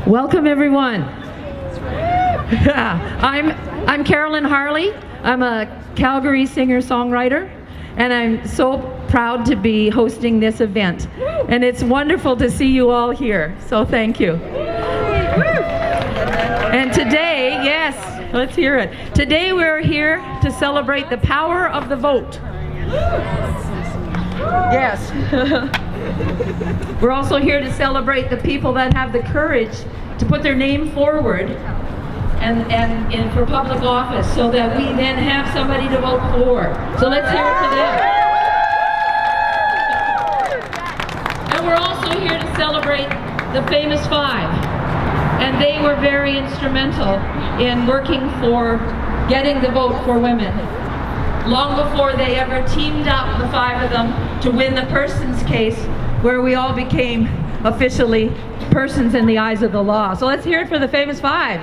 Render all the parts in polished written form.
Welcome, everyone. I'm Carolyn Harley. I'm a Calgary singer-songwriter, and I'm so proud to be hosting this event. And it's wonderful to see you all here, so thank you. And today, yes, let's hear it. Today we're here to celebrate the power of the vote. Yes. We're also here to celebrate the people that have the courage to put their name forward and for public office, so that we then have somebody to vote for. So let's hear it for them. And we're also here to celebrate the famous five. And they were very instrumental in working for getting the vote for women. Long before they ever teamed up, the five of them, to win the persons case, where we all became officially persons in the eyes of the law. So let's hear it for the famous five.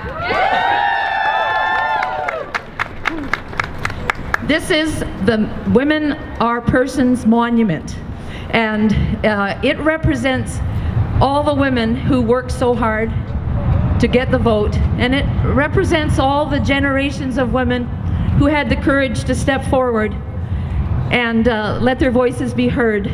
This is the Women Are Persons Monument, and it represents all the women who worked so hard to get the vote, and it represents all the generations of women who had the courage to step forward and let their voices be heard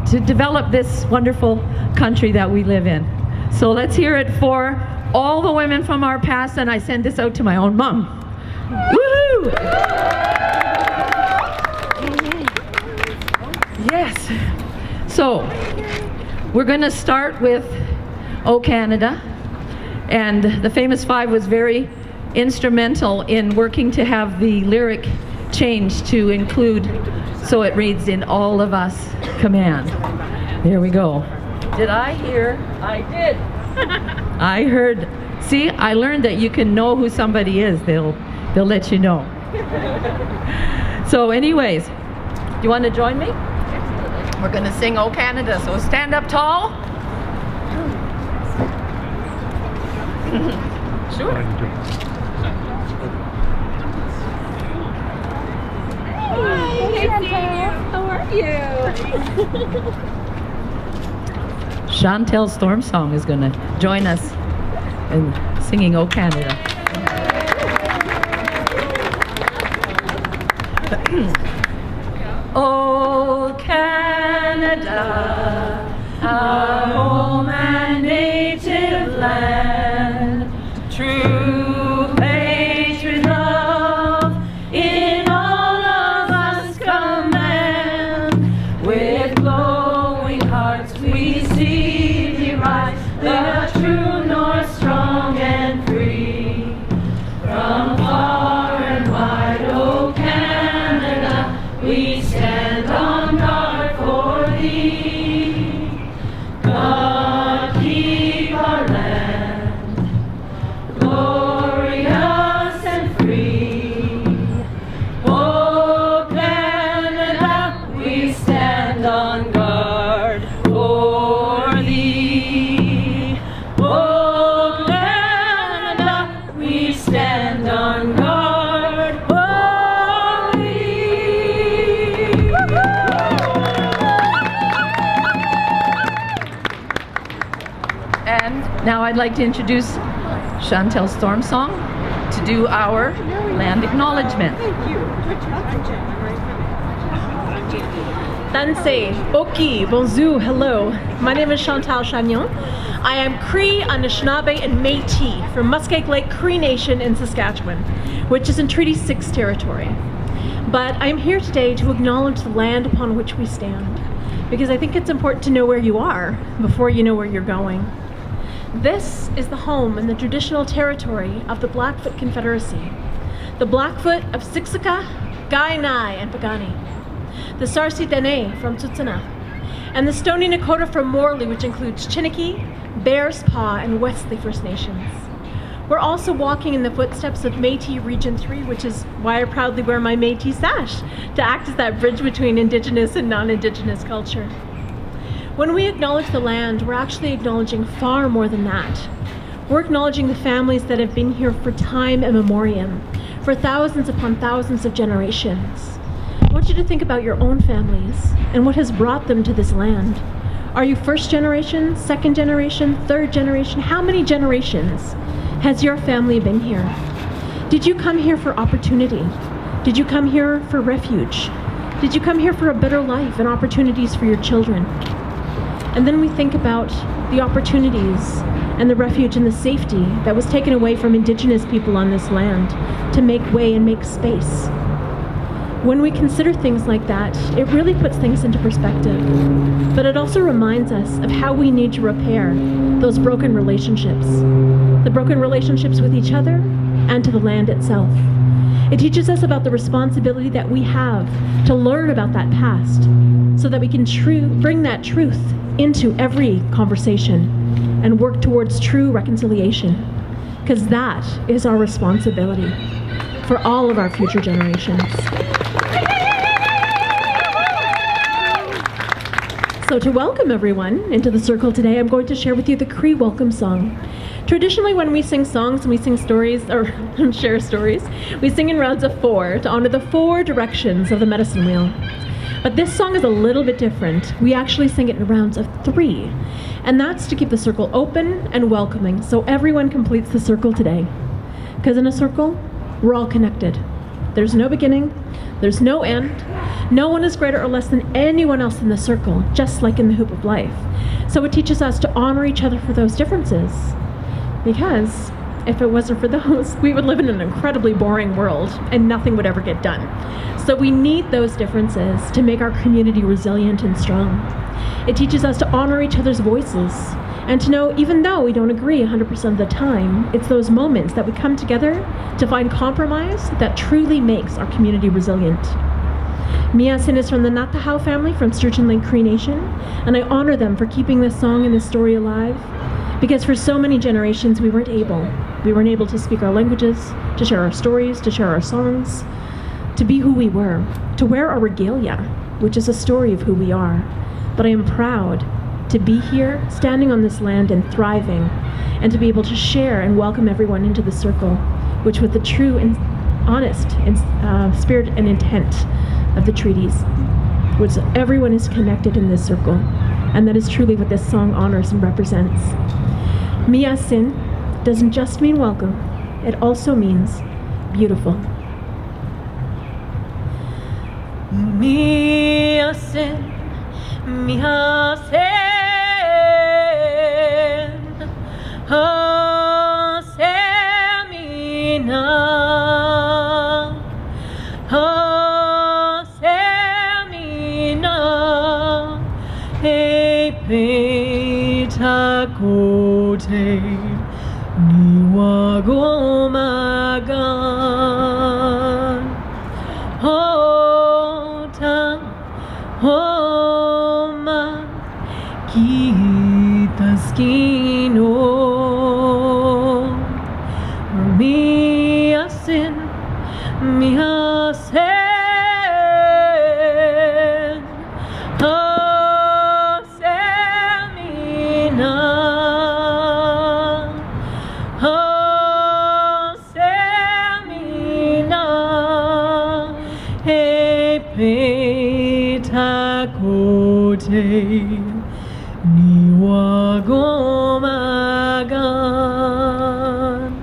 to develop this wonderful country that we live in. So let's hear it for all the women from our past, and I send this out to my own mom. Woohoo! Yes. So we're going to start with O Canada, and the famous five was very instrumental in working to have the lyric changed to include, so it reads, "In all of us command." There we go. Did I hear? I did. I heard. See, I learned that you can know who somebody is. They'll let you know. So anyways, do you want to join me? We're going to sing O Canada, so stand up tall. Sure. Hey, how are you? Chantel Stormsong is going to join us in singing O Canada. O Canada, our home and native land, true patriot love in all of us command. With glowing hearts we see thee rise, the true north, strong and free. From far and wide, O Canada, we stand on guard for thee. God keep our land glorious and free. O Canada, we stand on guard for thee. O Canada, we stand on guard for thee. And now I'd like to introduce Chantel Stormsong to do our land acknowledgement. Danse, Oki, bonjour, hello. My name is Chantal Chagnon. I am Cree, Anishinaabe, and Métis from Muskeg Lake Cree Nation in Saskatchewan, which is in Treaty 6 territory. But I'm here today to acknowledge the land upon which we stand, because I think it's important to know where you are before you know where you're going. This is the home and the traditional territory of the Blackfoot Confederacy, the Blackfoot of Siksika, Kainai, and Pagani, the Sarsi Dene from Tsuut'ina, and the Stoney Nakoda from Morley, which includes Chiniki, Bears Paw, and Wesley First Nations. We're also walking in the footsteps of Métis Region 3, which is why I proudly wear my Métis sash, to act as that bridge between Indigenous and non-Indigenous culture. When we acknowledge the land, we're actually acknowledging far more than that. We're acknowledging the families that have been here for time immemorial, for thousands upon thousands of generations. I want you to think about your own families and what has brought them to this land. Are you first generation, second generation, third generation? How many generations has your family been here? Did you come here for opportunity? Did you come here for refuge? Did you come here for a better life and opportunities for your children? And then we think about the opportunities and the refuge and the safety that was taken away from indigenous people on this land to make way and make space. When we consider things like that, it really puts things into perspective. But it also reminds us of how we need to repair those broken relationships. The broken relationships with each other and to the land itself. It teaches us about the responsibility that we have to learn about that past so that we can bring that truth into every conversation and work towards true reconciliation. Because that is our responsibility for all of our future generations. So to welcome everyone into the circle today, I'm going to share with you the Cree welcome song. Traditionally, when we sing songs and we sing stories, or share stories, we sing in rounds of 4 to honor the 4 directions of the medicine wheel. But this song is a little bit different. We actually sing it in rounds of 3. And that's to keep the circle open and welcoming, so everyone completes the circle today. Because in a circle, we're all connected. There's no beginning, there's no end. No one is greater or less than anyone else in the circle, just like in the hoop of life. So it teaches us to honor each other for those differences. Because if it wasn't for those, we would live in an incredibly boring world and nothing would ever get done. So we need those differences to make our community resilient and strong. It teaches us to honor each other's voices and to know, even though we don't agree 100% of the time, it's those moments that we come together to find compromise that truly makes our community resilient. Miasin is from the Natahau family from Sturgeon Lake Cree Nation, and I honor them for keeping this song and this story alive, because for so many generations we weren't able. We weren't able to speak our languages, to share our stories, to share our songs, to be who we were, to wear our regalia, which is a story of who we are. But I am proud to be here, standing on this land and thriving, and to be able to share and welcome everyone into the circle, which with the true and honest spirit and intent of the treaties, which everyone is connected in this circle, and that is truly what this song honors and represents. Miasin doesn't just mean welcome, it also means beautiful. Miasin, Miasin, Hasemina, Hasemina, Epetakote, Niwagomagan, Hotan, Homa, Kitaskino, Miasin, Miasin, Hasemina, Hasemina, Epetakote, Niwagomagan,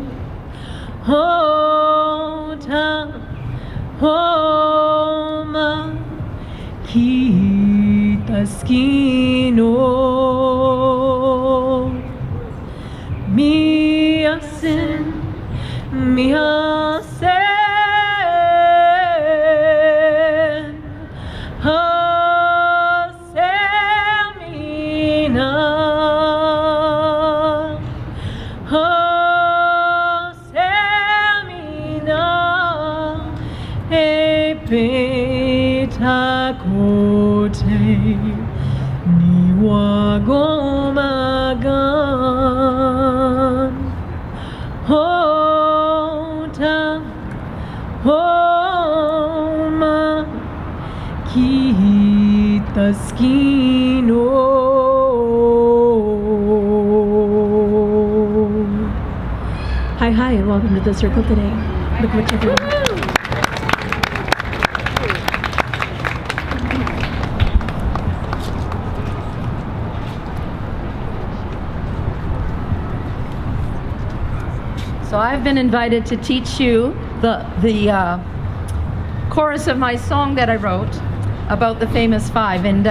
Hota, Homa, Kitaskino, Miasin, Miasin, Hasemina, Hasemina, Epetakote, Niwagomagan, Hota, Homa, Kitaskino. Hi, and welcome to the circle today. Look what you're doing. So I've been invited to teach you the chorus of my song that I wrote about the famous five, and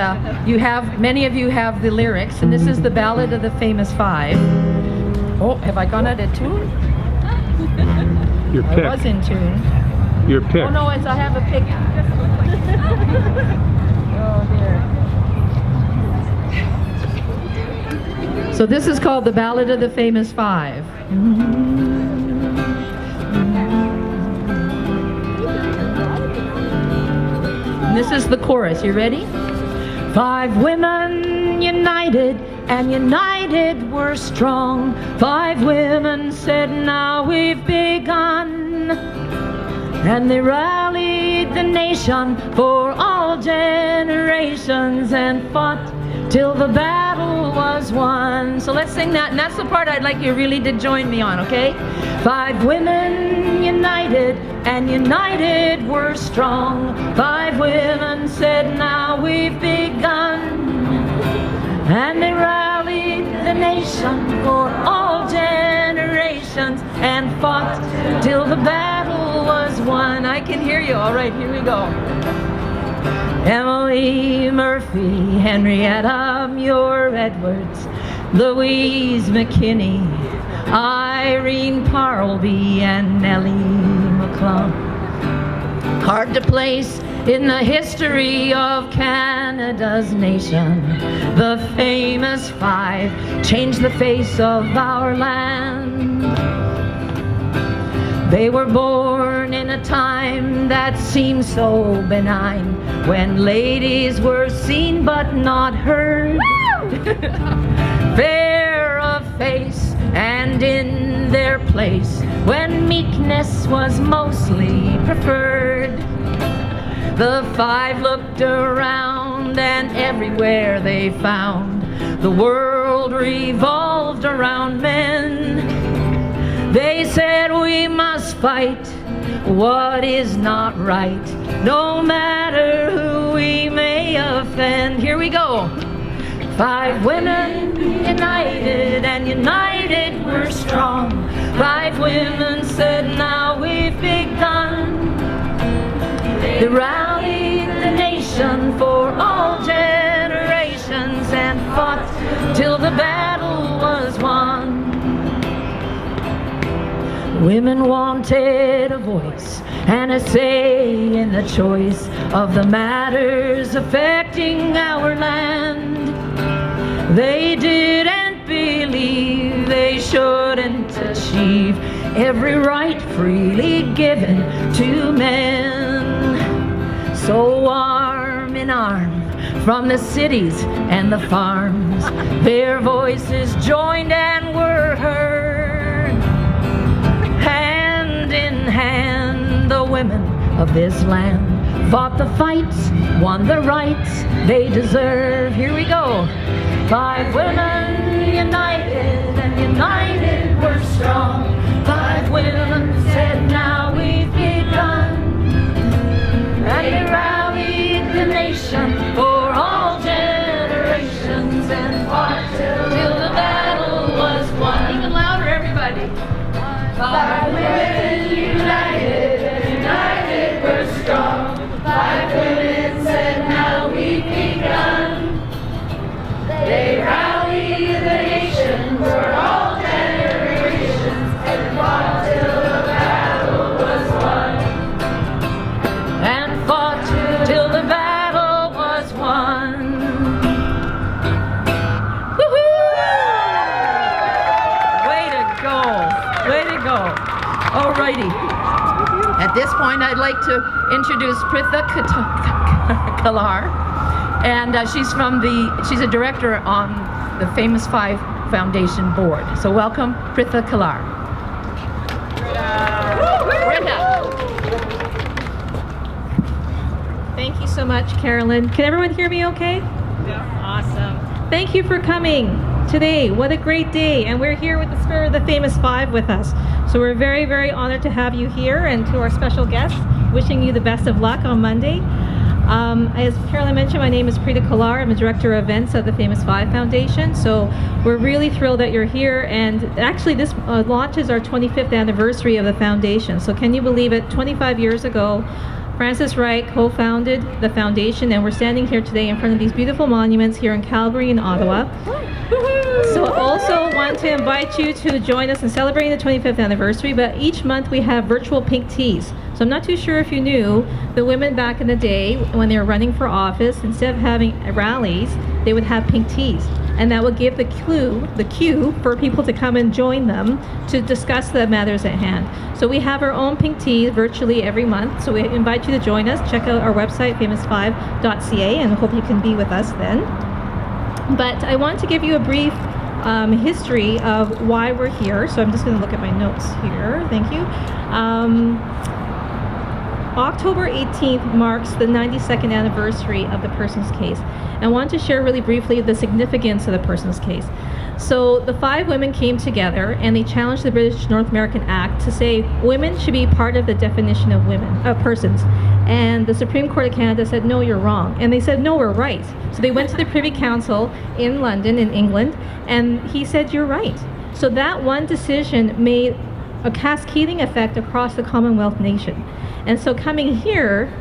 many of you have the lyrics, and this is the Ballad of the Famous Five. Oh, have I gone out of tune? Your pick. I was in tune. Your pick. Oh no, I have a pick. Oh dear. So this is called the Ballad of the Famous Five. And this is the chorus. You ready? 5 women united, and united were strong. 5 women said, now we've begun. And they rallied the nation for all generations and fought till the battle was won. So let's sing that, and that's the part I'd like you really to join me on, okay? 5 women united, and united were strong. 5 women said, now we've begun. And they rallied the nation for all generations and fought till the battle was won. I can hear you. All right, here we go. Emily Murphy, Henrietta Muir-Edwards, Louise McKinney, Irene Parlby, and Nellie McClung. Hard to place in the history of Canada's nation. The famous 5 changed the face of our land. They were born in a time that seemed so benign, when ladies were seen but not heard. Fair of face and in their place, when meekness was mostly preferred. The 5 looked around, and everywhere they found the world revolved around men. They said we must fight what is not right, no matter who we may offend. Here we go. 5 women united, and united we're strong. 5 women said, now we've begun. They rallied the nation for all generations and fought till the battle was won. Women wanted a voice and a say in the choice of the matters affecting our land. They didn't believe they shouldn't achieve every right freely given to men. So arm in arm from the cities and the farms, their voices joined and were heard. Hand in hand, the women of this land fought the fights, won the rights they deserve. Here we go. 5 women united, and united we're strong. 5 women said, now we've begun. And they rallied the nation for all generations and fought till the battle was won. Even louder, everybody. 5 women united, and united we're strong. 5 women said, now we've begun. They rallied the nation for all generations and fought till the battle was won. And fought till the battle was won. Woohoo! Way to go. Way to go. Alrighty. At this point, I'd like to introduce Pritha Kalar. And she's a director on the Famous 5 Foundation board. So welcome, Pritha Kalar. Thank you so much, Carolyn. Can everyone hear me okay? Yeah. Awesome. Thank you for coming today. What a great day. And we're here with the Spirit of the Famous 5 with us. So we're very, very honored to have you here, and to our special guests, wishing you the best of luck on Monday. As Caroline mentioned, my name is Preeta Kolar. I'm a director of events at the Famous Five Foundation. So we're really thrilled that you're here. And actually, this launches our 25th anniversary of the foundation. So can you believe it? 25 years ago, Frances Wright co-founded the foundation, and we're standing here today in front of these beautiful monuments here in Calgary and Ottawa. So I also want to invite you to join us in celebrating the 25th anniversary, but each month we have virtual pink teas. So I'm not too sure if you knew, the women back in the day, when they were running for office, instead of having rallies, they would have pink teas. And that would give the cue for people to come and join them to discuss the matters at hand. So we have our own pink tea virtually every month. So we invite you to join us. Check out our website, famous5.ca, and hope you can be with us then. But I want to give you a brief history of why we're here. So I'm just going to look at my notes here. Thank you. October 18th marks the 92nd anniversary of the Persons case. I want to share really briefly the significance of the Persons case. So the five women came together and they challenged the British North American Act to say women should be part of the definition of persons. And the Supreme Court of Canada said, no, you're wrong. And they said, no, we're right. So they went to the Privy Council in London, in England, and he said, you're right. So that one decision made a cascading effect across the Commonwealth nation. And so coming here,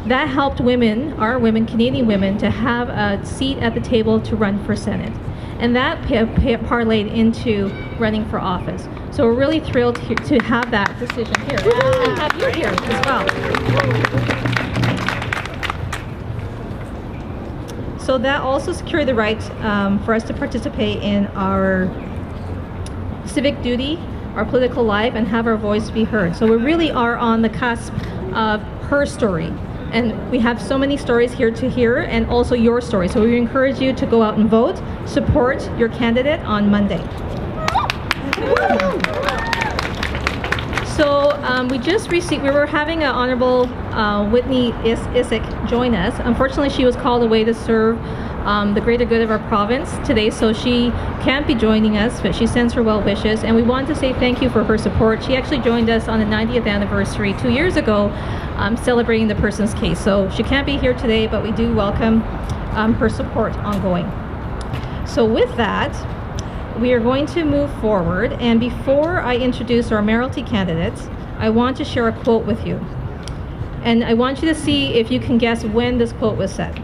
that helped women, our women, Canadian women, to have a seat at the table to run for Senate. And that parlayed into running for office. So we're really thrilled to have that decision here. And have you here as well. So that also secured the right for us to participate in our civic duty, our political life, and have our voice be heard. So we really are on the cusp of her story. And we have so many stories here to hear, and also your story. So we encourage you to go out and vote, support your candidate on Monday. So we were having an Honorable Whitney Isick join us. Unfortunately, she was called away to serve the greater good of our province today, so she can't be joining us, but she sends her well wishes, and we want to say thank you for her support. She actually joined us on the 90th anniversary 2 years ago, celebrating the Persons case. So she can't be here today, but we do welcome her support ongoing. So with that, we are going to move forward, and before I introduce our mayoralty candidates, I want to share a quote with you. And I want you to see if you can guess when this quote was said.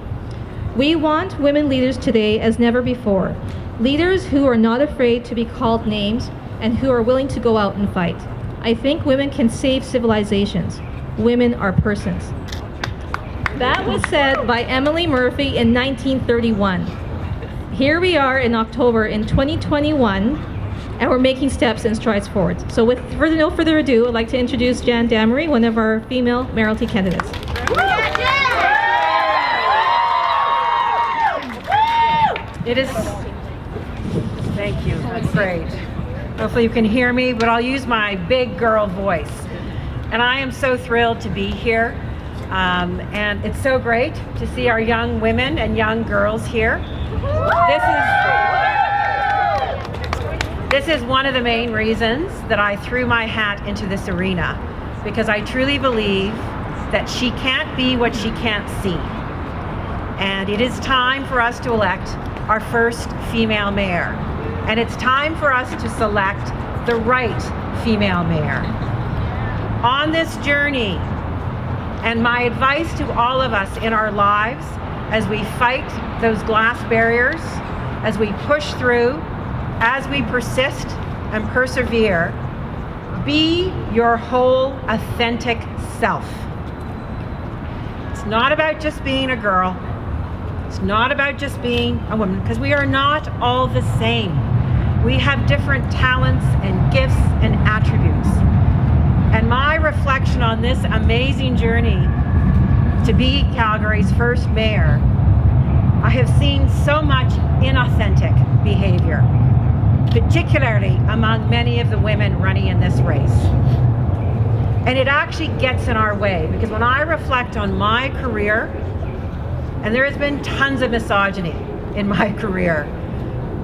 We want women leaders today as never before. Leaders who are not afraid to be called names and who are willing to go out and fight. I think women can save civilizations. Women are persons. That was said by Emily Murphy in 1931. Here we are in October in 2021, and we're making steps and strides forward. So with no further ado, I'd like to introduce Jan Damery, one of our female mayoralty candidates. It is, thank you, that's great. Hopefully you can hear me, but I'll use my big girl voice. And I am so thrilled to be here. And it's so great to see our young women and young girls here. This is one of the main reasons that I threw my hat into this arena, because I truly believe that she can't be what she can't see. And it is time for us to elect our first female mayor. And it's time for us to select the right female mayor. On this journey, and my advice to all of us in our lives as we fight those glass barriers, as we push through, as we persist and persevere, be your whole authentic self. It's not about just being a girl. It's not about just being a woman, because we are not all the same. We have different talents and gifts and attributes. And my reflection on this amazing journey to be Calgary's first mayor, I have seen so much inauthentic behavior, particularly among many of the women running in this race. And it actually gets in our way, because when I reflect on my career, and there has been tons of misogyny in my career,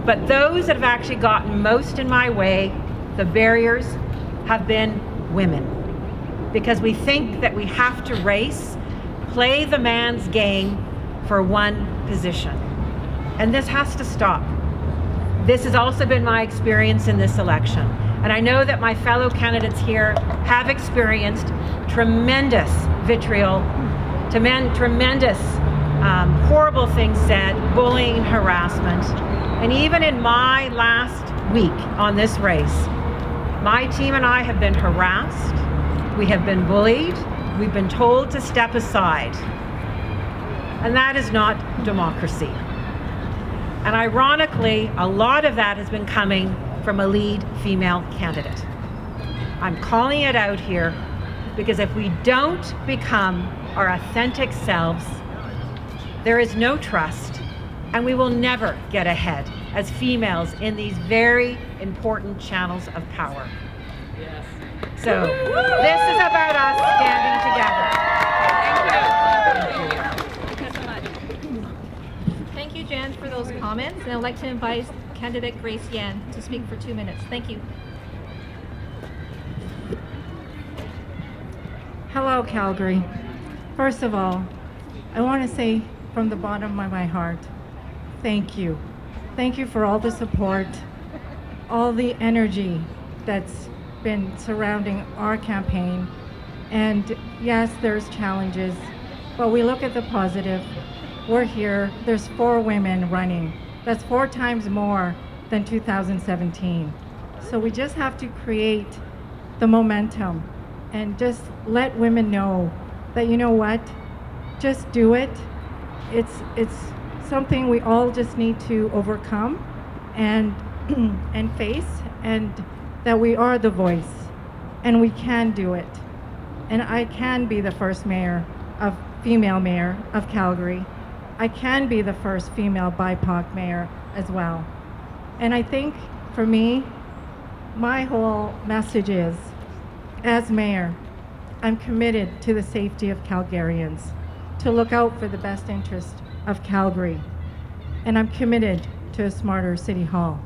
but those that have actually gotten most in my way, the barriers, have been women. Because we think that we have to race play the man's game for one position. And this has to stop. This has also been my experience in this election. And I know that my fellow candidates here have experienced tremendous vitriol, tremendous horrible things said, bullying, harassment. And even in my last week on this race, my team and I have been harassed, we have been bullied, we've been told to step aside. And that is not democracy. And ironically, a lot of that has been coming from a lead female candidate. I'm calling it out here because if we don't become our authentic selves, there is no trust, and we will never get ahead as females in these very important channels of power. Yes. So this is about us standing together. Thank you, Jan, for those comments. And I'd like to invite candidate Grace Yan to speak for 2 minutes. Thank you. Hello, Calgary. First of all, I want to say from the bottom of my heart, thank you. Thank you for all the support, all the energy that's been surrounding our campaign. And yes, there's challenges, but we look at the positive. We're here. There's 4 women running. That's 4 times more than 2017. So we just have to create the momentum and just let women know that, you know what, just do it. It's something we all just need to overcome and and face, and that we are the voice and we can do it. And I can be the first female mayor of Calgary. I can be the first female BIPOC mayor as well. And I think for me, my whole message is, as mayor, I'm committed to the safety of Calgarians, to look out for the best interest of Calgary. And I'm committed to a smarter City Hall.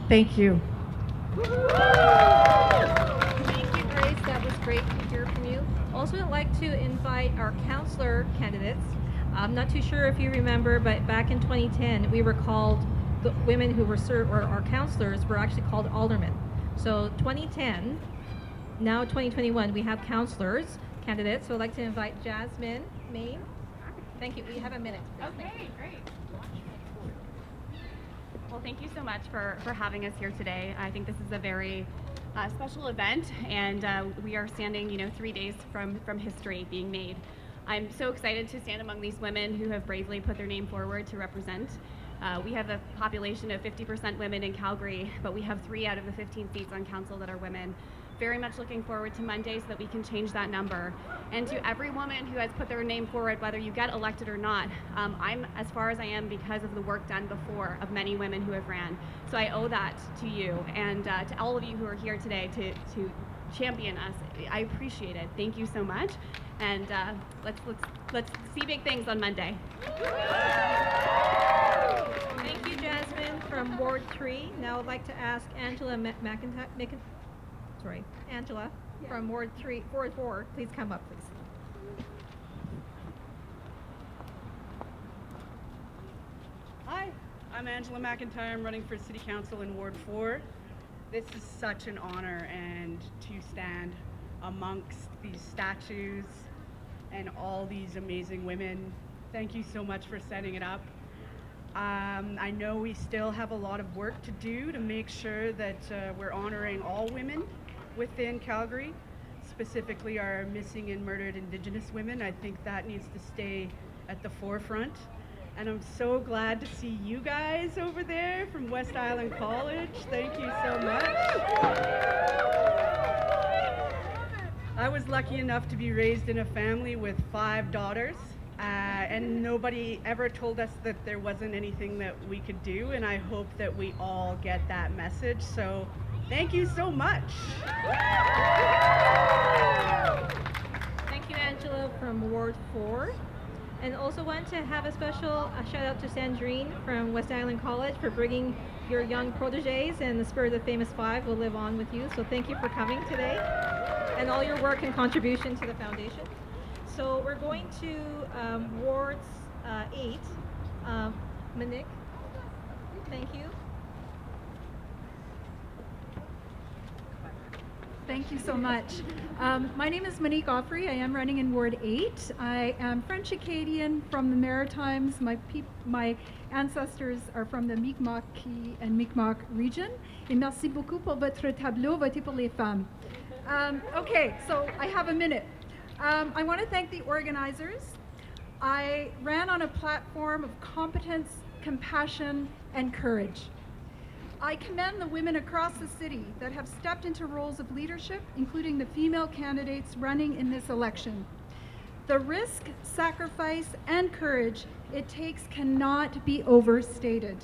Thank you. Thank you, Grace. That was great to hear from you. Also, I'd like to invite our councillor candidates. I'm not too sure if you remember, but back in 2010, we were called, the women who were served, or our councillors were actually called aldermen. So 2010, now 2021, we have councillors, candidates. So I'd like to invite Jasmine Main. Thank you. We have a minute. Okay, great. Well, thank you so much for having us here today. I think this is a very special event, and we are standing, 3 days from history being made. I'm so excited to stand among these women who have bravely put their name forward to represent. We have a population of 50% women in Calgary, but we have 3 out of the 15 seats on council that are women. Very much looking forward to Monday so that we can change that number. And to every woman who has put their name forward, whether you get elected or not, I'm as far as I am because of the work done before of many women who have ran. So I owe that to you and to all of you who are here today to champion us. I appreciate it. Thank you so much. And let's see big things on Monday. Thank you, Jasmine from Ward 3. Now I'd like to ask Angela Angela from Ward 4, please come up, please. Hi, I'm Angela McIntyre. I'm running for City Council in Ward 4. This is such an honor and to stand amongst these statues and all these amazing women. Thank you so much for setting it up. I know we still have a lot of work to do to make sure that we're honoring all women within Calgary, specifically our missing and murdered Indigenous women. I think that needs to stay at the forefront. And I'm so glad to see you guys over there from West Island College. Thank you so much. I was lucky enough to be raised in a family with 5 daughters, and nobody ever told us that there wasn't anything that we could do, and I hope that we all get that message. So thank you so much. Thank you, Angela from Ward 4. And also want to have a special shout out to Sandrine from West Island College for bringing your young proteges, and the spirit of the Famous Five will live on with you. So thank you for coming today and all your work and contribution to the foundation. So we're going to wards 8. Monique, thank you. Thank you so much. My name is Monique Offrey. I am running in Ward 8. I am French Acadian from the Maritimes. My ancestors are from the Mi'kmaq and Mi'kmaq region. Et merci beaucoup pour votre tableau. Votez pour les femmes. Okay, so I have a minute. I want to thank the organizers. I ran on a platform of competence, compassion, and courage. I commend the women across the city that have stepped into roles of leadership, including the female candidates running in this election. The risk, sacrifice, and courage it takes cannot be overstated.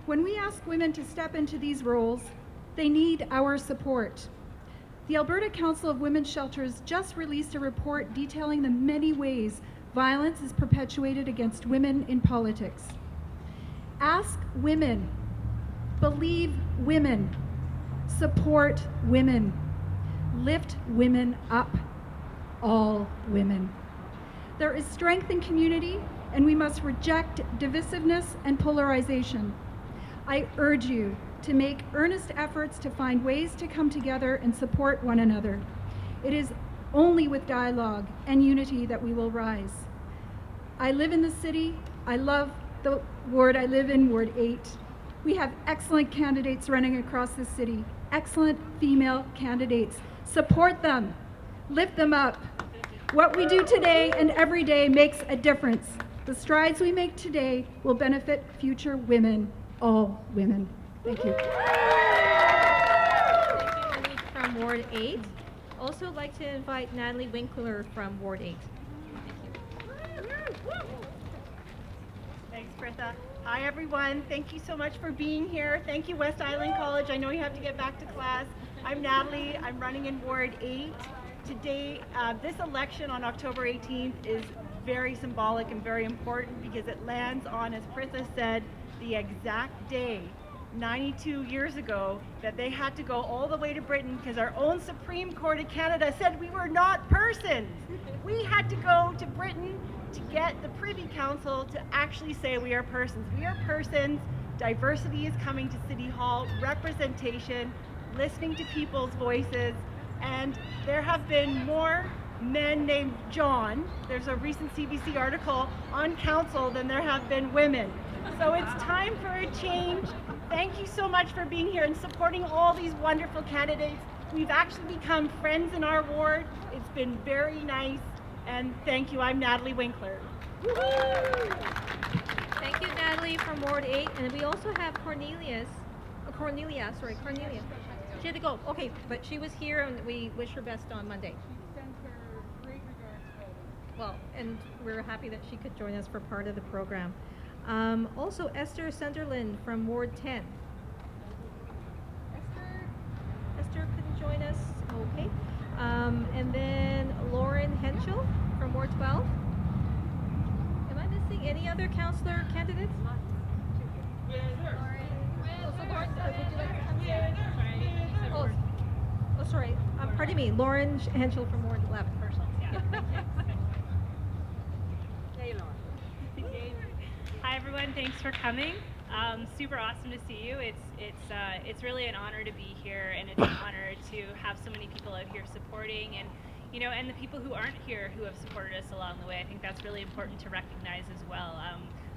When we ask women to step into these roles, they need our support. The Alberta Council of Women's Shelters just released a report detailing the many ways violence is perpetuated against women in politics. Ask women. Believe women, support women, lift women up, all women. There is strength in community, and we must reject divisiveness and polarization. I urge you to make earnest efforts to find ways to come together and support one another. It is only with dialogue and unity that we will rise. I live in the city. I love the ward I live in, Ward 8. We have excellent candidates running across the city, excellent female candidates. Support them, lift them up. What we do today and every day makes a difference. The strides we make today will benefit future women, all women. Thank you. Thank you, Monique from Ward 8. Also like to invite Natalie Winkler from Ward 8. Thanks, Bertha. Hi, everyone. Thank you so much for being here. Thank you, West Island College. I know you have to get back to class. I'm Natalie. I'm running in Ward 8. Today, this election on October 18th is very symbolic and very important because it lands on, as Prithha said, the exact day 92 years ago that they had to go all the way to Britain because our own Supreme Court of Canada said we were not persons. We had to go to Britain to get the Privy Council to actually say we are persons. We are persons. Diversity is coming to City Hall, representation, listening to people's voices, and there have been more men named John, there's a recent CBC article, on council than there have been women. So it's time for a change. Thank you so much for being here and supporting all these wonderful candidates. We've actually become friends in our ward. It's been very nice, and thank you. I'm Natalie Winkler. Thank you, Natalie from Ward 8. And we also have Cornelia. She had to go. Okay, but she was here and we wish her best on Monday. She sends her great regards home. Well, and we're happy that she could join us for part of the program. Also, Esther Sunderland from Ward 10. Esther couldn't join us. Okay. And then Lauren Henschel from Ward 12. Am I missing any other councillor candidates? Would you like to come here? Oh, sorry. Pardon me. Lauren Henschel from Ward 11. Hi everyone, thanks for coming. Super awesome to see you. It's really an honor to be here, and it's an honor to have so many people out here supporting, and and the people who aren't here who have supported us along the way. I think that's really important to recognize as well.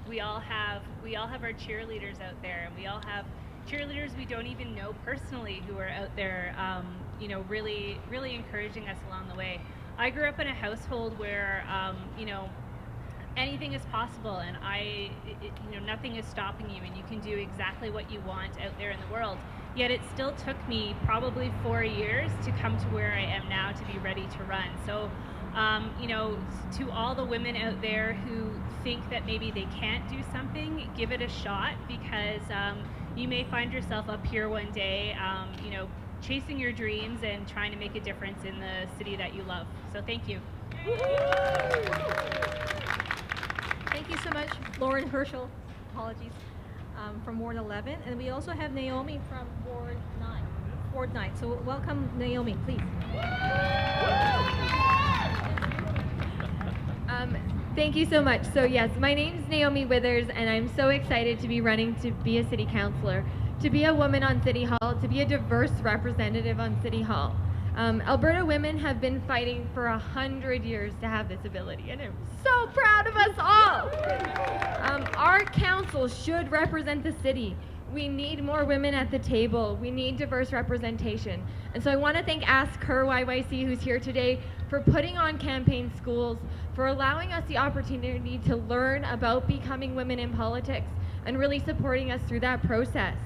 We all have our cheerleaders out there, and we all have cheerleaders we don't even know personally who are out there, really encouraging us along the way. I grew up in a household where anything is possible, and nothing is stopping you, and you can do exactly what you want out there in the world. Yet it still took me probably 4 years to come to where I am now to be ready to run. So, to all the women out there who think that maybe they can't do something, give it a shot, because you may find yourself up here one day, chasing your dreams and trying to make a difference in the city that you love. So thank you. Thank you so much, Lauren Herschel, apologies, from Ward 11. And we also have Naomi from Ward 9. Ward 9. So welcome, Naomi, please. Thank you so much. So yes, my name's Naomi Withers, and I'm so excited to be running to be a city councilor, to be a woman on City Hall, to be a diverse representative on City Hall. Alberta women have been fighting for 100 years to have this ability, and I'm so proud of us all. Our council should represent the city. We need more women at the table. We need diverse representation. And so I want to thank Ask Her YYC, who's here today, for putting on campaign schools, for allowing us the opportunity to learn about becoming women in politics, and really supporting us through that process.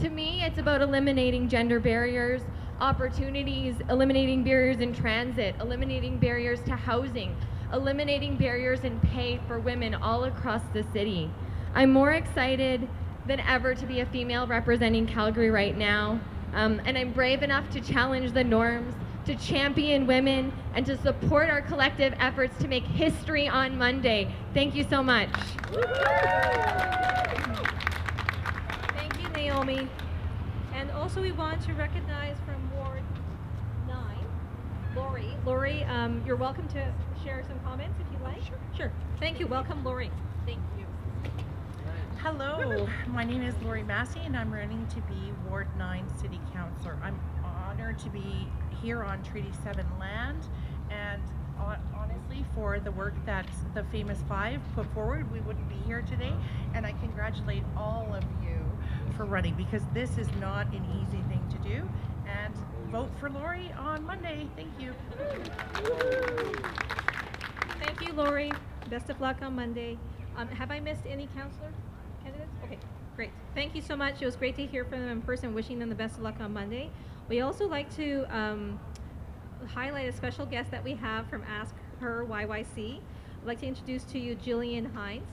To me, it's about eliminating gender barriers, opportunities, eliminating barriers in transit, eliminating barriers to housing, eliminating barriers in pay for women all across the city. I'm more excited than ever to be a female representing Calgary right now, and I'm brave enough to challenge the norms, to champion women, and to support our collective efforts to make history on Monday. Thank you so much. Thank you, Naomi. And also we want to recognize from Ward 9, Lori. Lori, you're welcome to share some comments if you like. Sure. Thank you. Welcome, Lori. Thank you. Hello, my name is Lori Massey, and I'm running to be Ward 9 City Councilor. I'm honored to be here on Treaty 7 land, and honestly, for the work that the Famous Five put forward, we wouldn't be here today. And I congratulate all of you for running, because this is not an easy thing to do. And vote for Lori on Monday. Thank you. Thank you, Lori. Best of luck on Monday. Have I missed any councillor candidates? Okay, great. Thank you so much. It was great to hear from them in person, wishing them the best of luck on Monday. We also like to highlight a special guest that we have from Ask Her YYC. I'd like to introduce to you Jillian Hines.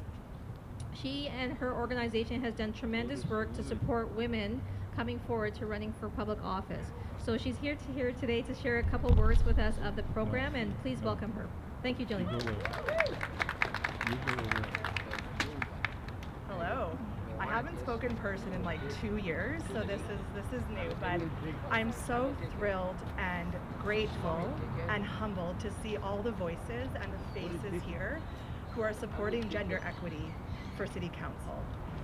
She and her organization has done tremendous work to support women coming forward to running for public office. So she's here today to share a couple words with us of the program, and please welcome her. Thank you, Jillian. Hello. I haven't spoken in person in like 2 years, so this is new, but I'm so thrilled and grateful and humbled to see all the voices and the faces here who are supporting gender equity for City Council.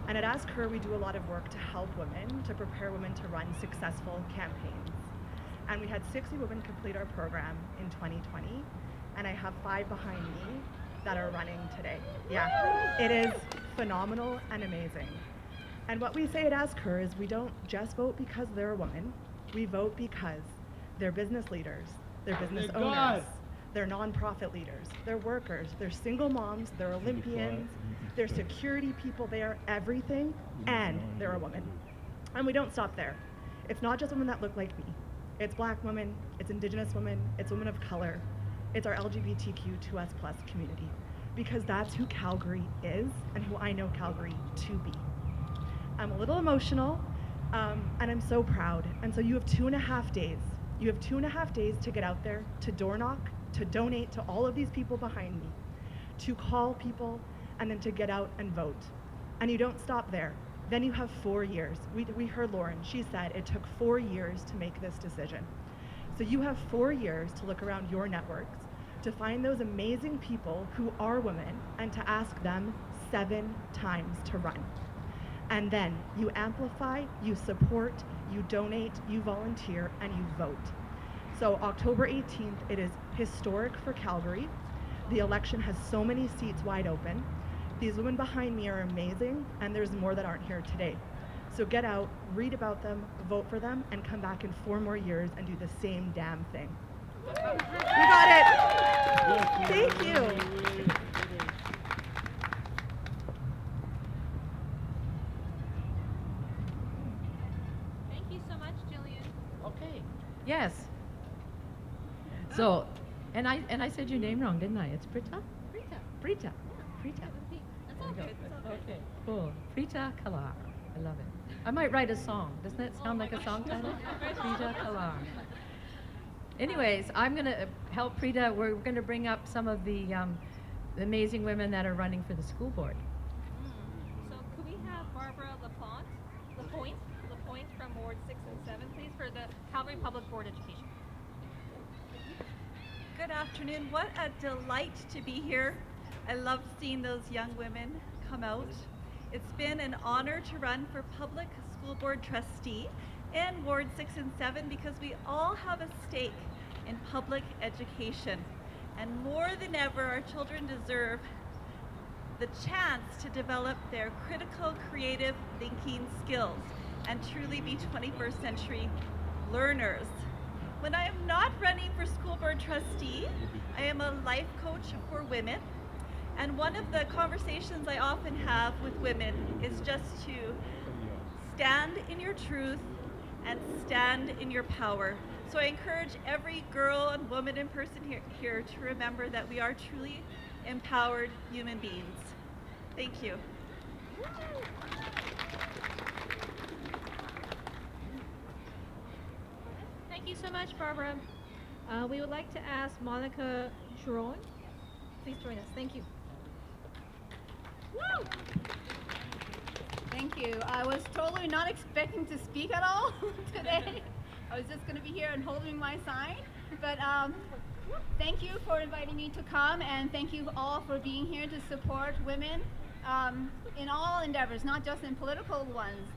And at Ask Her, we do a lot of work to help women, to prepare women to run successful campaigns. And we had 60 women complete our program in 2020, and I have 5 behind me that are running today. Yeah, it is phenomenal and amazing. And what we say at Ask Her is we don't just vote because they're a woman, we vote because they're business leaders, they're business owners, they're nonprofit leaders, they're workers, they're single moms, they're Olympians, they're security people, they are everything, and they're a woman. And we don't stop there. It's not just women that look like me. It's Black women, it's Indigenous women, it's women of color, it's our LGBTQ2S+ community, because that's who Calgary is and who I know Calgary to be. I'm a little emotional, and I'm so proud. And so you have 2.5 days. You have 2.5 days to get out there, to door knock, to donate to all of these people behind me, to call people, and then to get out and vote. And you don't stop there. Then you have 4 years. We heard Lauren, she said it took 4 years to make this decision. So you have 4 years to look around your networks, to find those amazing people who are women, and to ask them 7 times to run. And then you amplify, you support, you donate, you volunteer, and you vote. So October 18th, it is historic for Calgary. The election has so many seats wide open. These women behind me are amazing, and there's more that aren't here today. So get out, read about them, vote for them, and come back in 4 more years and do the same damn thing. We got it! Thank you! Thank you so much, Jillian. Okay. Yes. So, and I said your name wrong, didn't I? It's Prita? Prita. Prita. That's all good. Okay, cool. Prita Kalar. I love it. I might write a song. Doesn't that sound like a song title? Prita Kalar. Anyways, I'm going to help Prita. We're going to bring up some of the amazing women that are running for the school board. So could we have Barbara Lapointe from Ward 6 and 7, please, for the Calgary Public Board Education. Good afternoon. What a delight to be here I love seeing those young women come out. It's been an honor to run for public school board trustee in Ward 6 and 7 because we all have a stake in public education. And more than ever, our children deserve the chance to develop their critical, creative thinking skills and truly be 21st century learners. When I am not running for school board trustee, I am a life coach for women. And one of the conversations I often have with women is just to stand in your truth and stand in your power. So I encourage every girl and woman and person here to remember that we are truly empowered human beings. Thank you. Thank you so much, Barbara. We would like to ask Monica Giron. Please join us. Thank you. Woo! Thank you. I was totally not expecting to speak at all today. I was just going to be here and holding my sign. But thank you for inviting me to come, and thank you all for being here to support women in all endeavors, not just in political ones.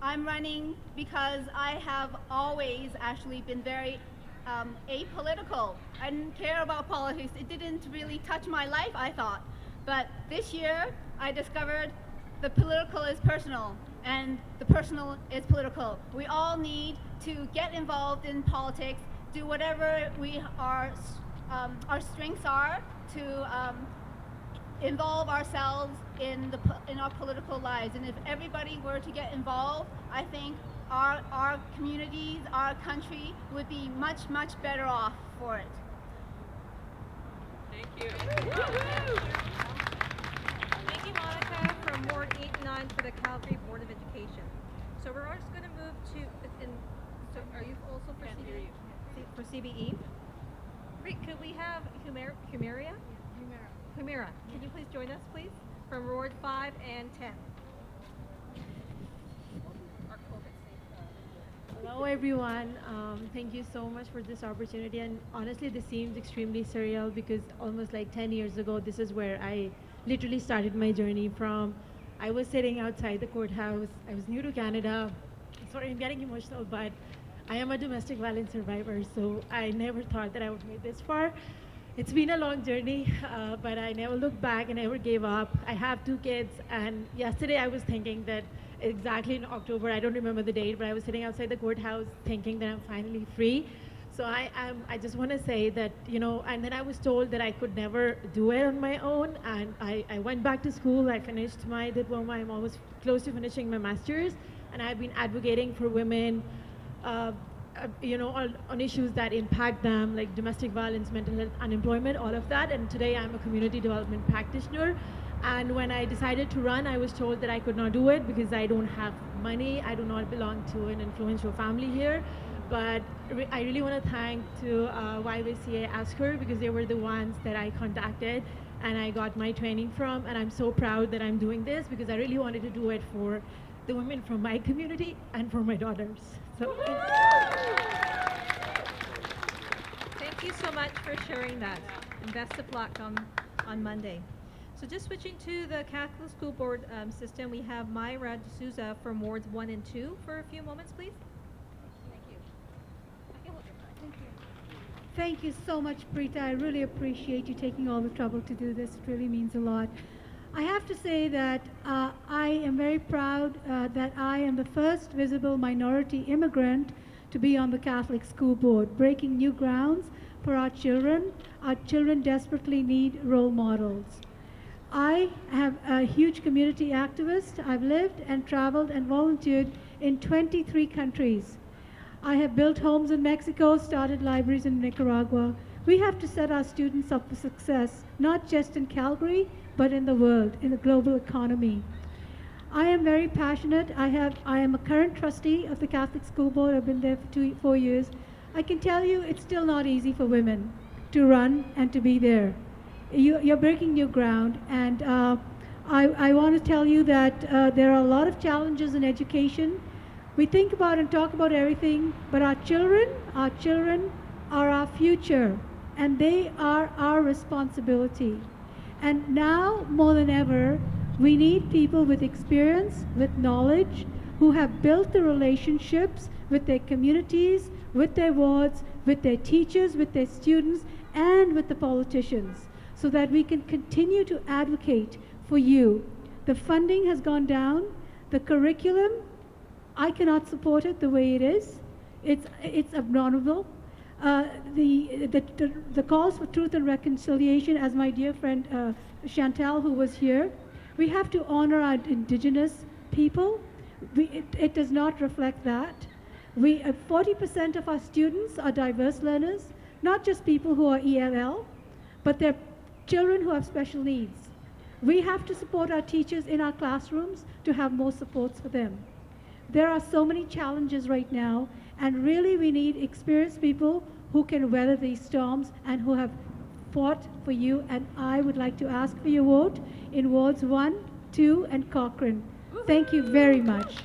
I'm running because I have always actually been very apolitical. I didn't care about politics. It didn't really touch my life, I thought. But this year, I discovered the political is personal and the personal is political. We all need to get involved in politics, do whatever our strengths are to involve ourselves in our political lives. And if everybody were to get involved, I think our communities, our country would be much, much better off for it. Thank you. Thank you, Monica, from Ward 8 and 9 for the Calgary Board of Education. So we're just going to move to, so are you also for CBE? For CBE? Great, could we have Humira? Humira, can you please join us, please, from Ward 5 and 10? Hello everyone, thank you so much for this opportunity, and honestly this seems extremely surreal because almost like 10 years ago this is where I literally started my journey from. I was sitting outside the courthouse. I was new to Canada. Sorry, I'm getting emotional, but I am a domestic violence survivor, so I never thought that I would make this far. It's been a long journey, but I never looked back and never gave up. I have 2 kids, and yesterday I was thinking that exactly in October, I don't remember the date, but I was sitting outside the courthouse thinking that I'm finally free. So I just want to say that, you know, and then I was told that I could never do it on my own, and I went back to school. I finished my diploma. I'm almost close to finishing my master's, and I've been advocating for women, you know, on issues that impact them, like domestic violence, mental health, unemployment, all of that. And today I'm a community development practitioner. And when I decided to run, I was told that I could not do it because I don't have money. I do not belong to an influential family here. But I really want to thank to YWCA ASKER because they were the ones that I contacted and I got my training from. And I'm so proud that I'm doing this because I really wanted to do it for the women from my community and for my daughters. So Thank you so much for sharing that, and best of luck on Monday. So just switching to the Catholic School Board system, we have Myra D'Souza from Wards 1 and 2 for a few moments, please. Thank you so much, Preeta. I really appreciate you taking all the trouble to do this. It really means a lot. I have to say that I am very proud that I am the first visible minority immigrant to be on the Catholic School Board, breaking new grounds for our children. Our children desperately need role models. I am a huge community activist. I've lived and traveled and volunteered in 23 countries. I have built homes in Mexico, started libraries in Nicaragua. We have to set our students up for success, not just in Calgary, but in the world, in the global economy. I am very passionate. I am a current trustee of the Catholic School Board. I've been there for 4 years. I can tell you it's still not easy for women to run and to be there. You're breaking new ground, and I want to tell you that there are a lot of challenges in education. We think about and talk about everything, but our children are our future. and they are our responsibility. And now more than ever, we need people with experience, with knowledge, who have built the relationships with their communities, with their wards, with their teachers, with their students, and with the politicians, so that we can continue to advocate for you. The funding has gone down. The curriculum, I cannot support it the way it is. It's abominable. The calls for truth and reconciliation, as my dear friend Chantal, who was here, we have to honor our indigenous people. It does not reflect that. 40% of our students are diverse learners, not just people who are ELL, but they're children who have special needs. We have to support our teachers in our classrooms to have more supports for them. There are so many challenges right now, and really we need experienced people who can weather these storms and who have fought for you. And I would like to ask for your vote in wards 1, 2, and Cochrane. Thank you very much.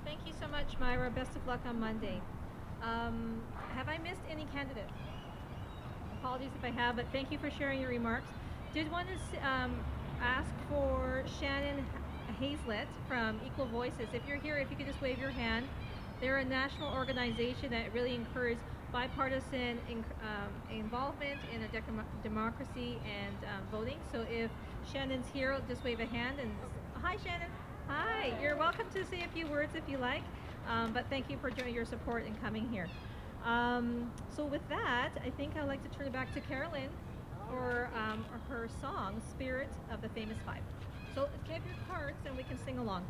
Thank you so much, Myra. Best of luck on Monday. Have I missed any candidates? Apologies if I have, but thank you for sharing your remarks. Did want to ask for Shannon Hazlett from Equal Voices. If you're here, if you could just wave your hand. They're a national organization that really encourages bipartisan involvement in a democracy and voting. So if Shannon's here, just wave a hand. And hi, Shannon. Hi. You're welcome to say a few words if you like. But thank you for your support and coming here. So with that, I think I'd like to turn it back to Carolyn for her song, Spirit of the Famous Five. So give your cards and we can sing along.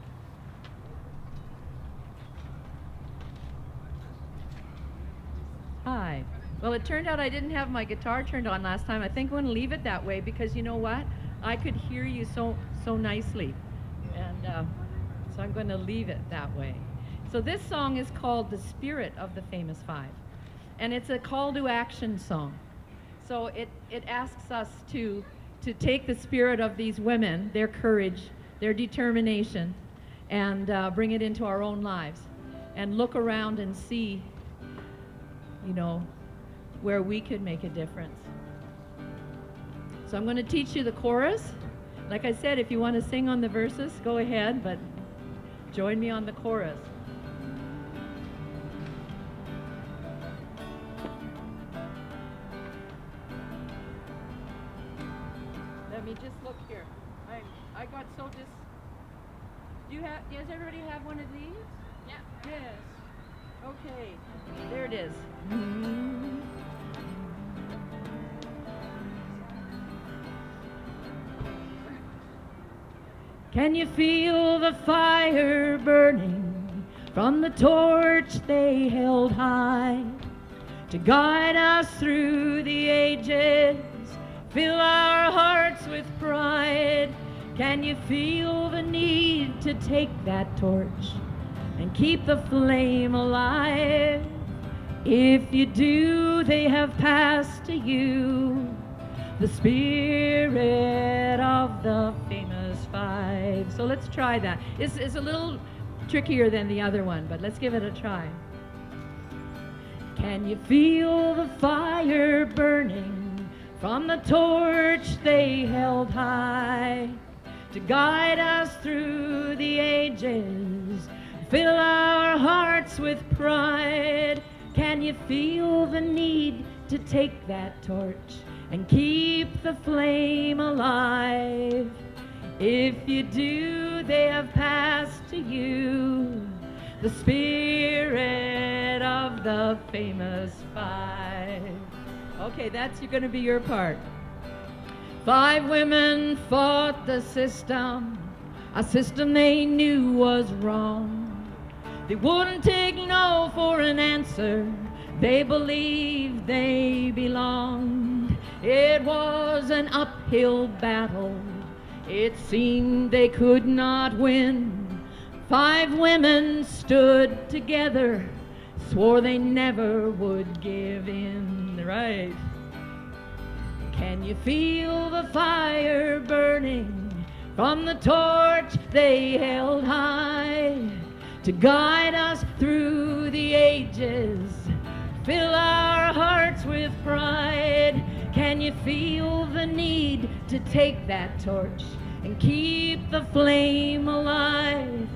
Hi. Well, it turned out I didn't have my guitar turned on last time. I think I'm going to leave it that way because you know what? I could hear you so nicely. And so I'm going to leave it that way. So this song is called The Spirit of the Famous Five. And it's a call to action song. So it asks us to take the spirit of these women, their courage, their determination, and bring it into our own lives. And look around and see, you know, where we could make a difference. So I'm going to teach you the chorus. Like I said, if you want to sing on the verses, go ahead, but join me on the chorus. Let me just look here. I got so does everybody have one of these? Yeah. Yes. Okay. There it is. Can you feel the fire burning from the torch they held high to guide us through the ages, fill our hearts with pride? Can you feel the need to take that torch and keep the flame alive? If you do, they have passed to you the spirit of the famous five. So let's try that. It's a little trickier than the other one, but let's give it a try. Can you feel the fire burning from the torch they held high to guide us through the ages, fill our hearts with pride? Can you feel the need to take that torch and keep the flame alive? If you do, they have passed to you the spirit of the famous five. Okay, that's going to be your part. 5 women fought the system, a system they knew was wrong. They wouldn't take no for an answer. They believed they belonged. It was an uphill battle. It seemed they could not win. 5 women stood together, swore they never would give in. Right. Can you feel the fire burning from the torch they held high to guide us through the ages. Fill our hearts with pride. Can you feel the need to take that torch and keep the flame alive?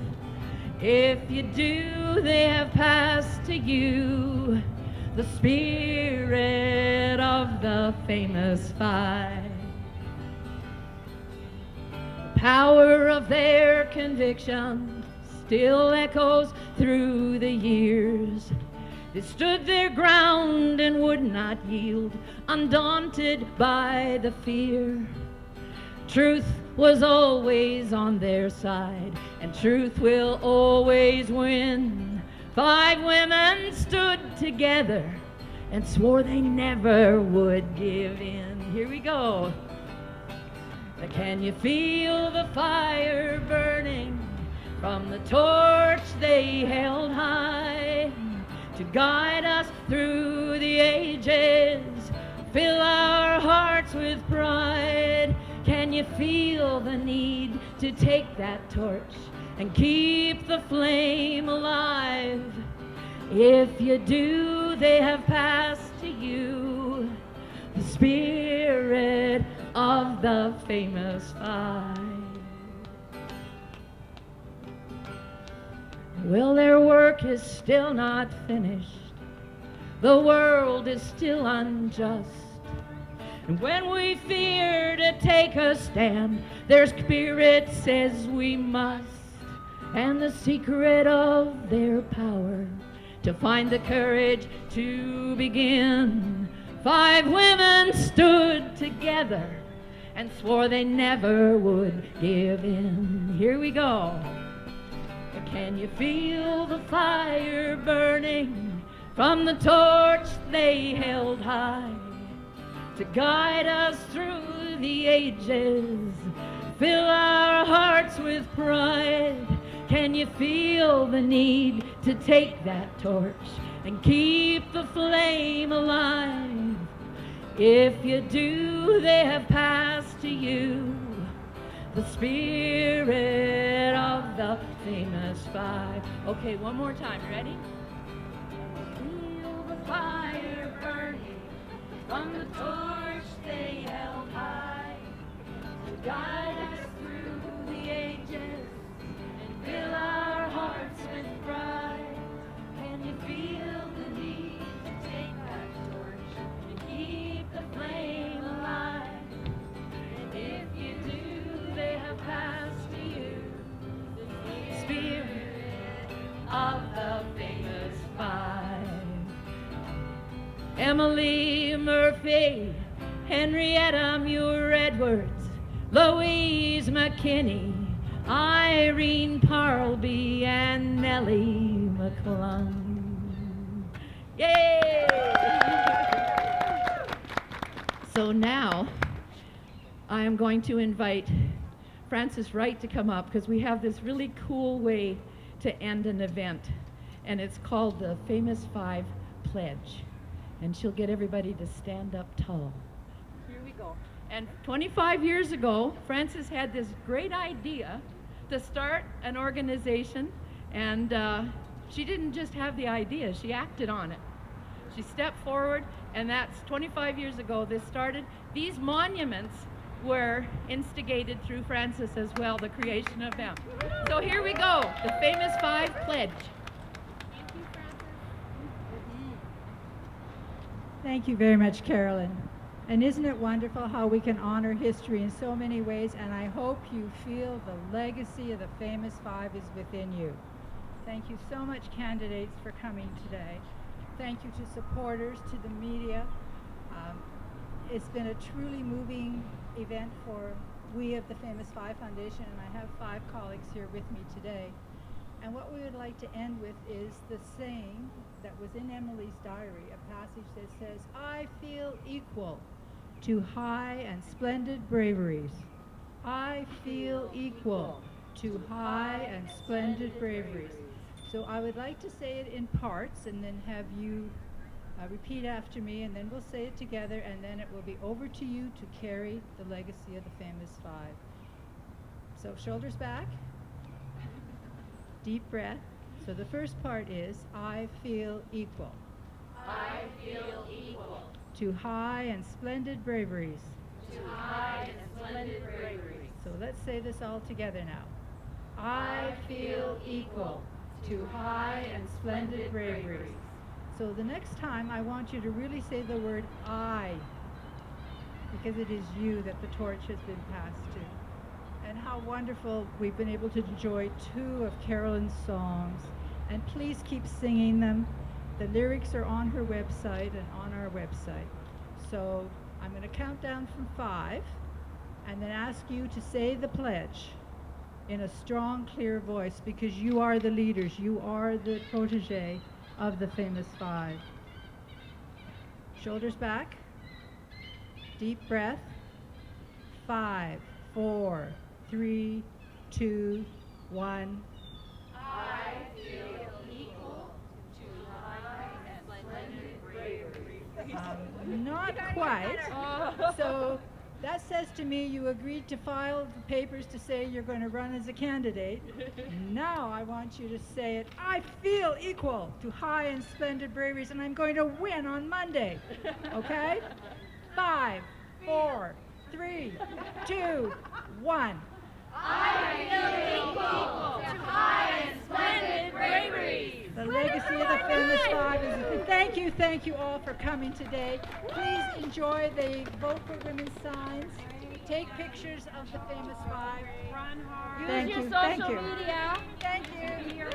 If you do, they have passed to you the spirit of the famous five. The power of their conviction still echoes through the years. They stood their ground and would not yield, undaunted by the fear. Truth was always on their side, and truth will always win. 5 women stood together and swore they never would give in. Here we go. Can you feel the fire burning from the torch they held high to guide us through the ages? Fill our hearts with pride. Can you feel the need to take that torch and keep the flame alive? If you do, they have passed to you the spirit of the famous five. Well, their work is still not finished. The world is still unjust. And when we fear to take a stand, their spirit says we must. And the secret of their power, to find the courage to begin. 5 women stood together and swore they never would give in. Here we go. Can you feel the fire burning from the torch they held high to guide us through the ages? Fill our hearts with pride. Can you feel the need to take that torch and keep the flame alive? If you do, they have passed to you the spirit of the famous five. Okay, one more time. Ready? Feel the fire burning from the torch they held high to guide us through the ages and fill our hearts with pride. Can you feel the need to take that torch and keep the flame alive? And if you do, they have passed to you the spirit of the famous five. Emily Murphy, Henrietta Muir Edwards, Louise McKinney, Irene Parlby, and Nellie McClung. Yay! So now I am going to invite Frances Wright to come up, because we have this really cool way to end an event, and it's called the Famous Five Pledge. And she'll get everybody to stand up tall. Here we go. And 25 years ago, Frances had this great idea to start an organization, and she didn't just have the idea, she acted on it. She stepped forward, and that's 25 years ago this started. These monuments were instigated through Frances as well, the creation of them. So here we go, the Famous Five Pledge. Thank you very much, Carolyn. And isn't it wonderful how we can honor history in so many ways? And I hope you feel the legacy of the Famous Five is within you. Thank you so much, candidates, for coming today. Thank you to supporters, to the media. It's been a truly moving event for we of the Famous Five Foundation, and I have 5 colleagues here with me today. And what we would like to end with is the saying that was in Emily's diary, a passage that says, I feel equal to high and splendid braveries. I feel equal to high and splendid braveries. So I would like to say it in parts and then have you repeat after me, and then we'll say it together, and then it will be over to you to carry the legacy of the Famous Five. So shoulders back, deep breath. So the first part is, I feel equal. I feel equal To high and splendid braveries. to high and splendid braveries. So let's say this all together now. I feel equal to high and splendid braveries. So the next time I want you to really say the word I, because it is you that the torch has been passed to. And how wonderful we've been able to enjoy 2 of Carolyn's songs. And please keep singing them. The lyrics are on her website and on our website. So I'm going to count down from 5 and then ask you to say the pledge in a strong, clear voice, because you are the leaders. You are the protege of the famous 5. Shoulders back. Deep breath. 5, 4, 3, 2, 1. I feel equal to high and splendid bravery. Not quite. So that says to me you agreed to file the papers to say you're going to run as a candidate. Now I want you to say it. I feel equal to high and splendid braveries, and I'm going to win on Monday. Okay? 5, 4, 3, 2, 1. I feel equal to high and splendid braveries. The legacy of the famous 5 is... Thank you all for coming today. Please enjoy the Vote for Women signs. Take pictures of the famous 5. Run hard. Thank you. Use your social media. Thank you.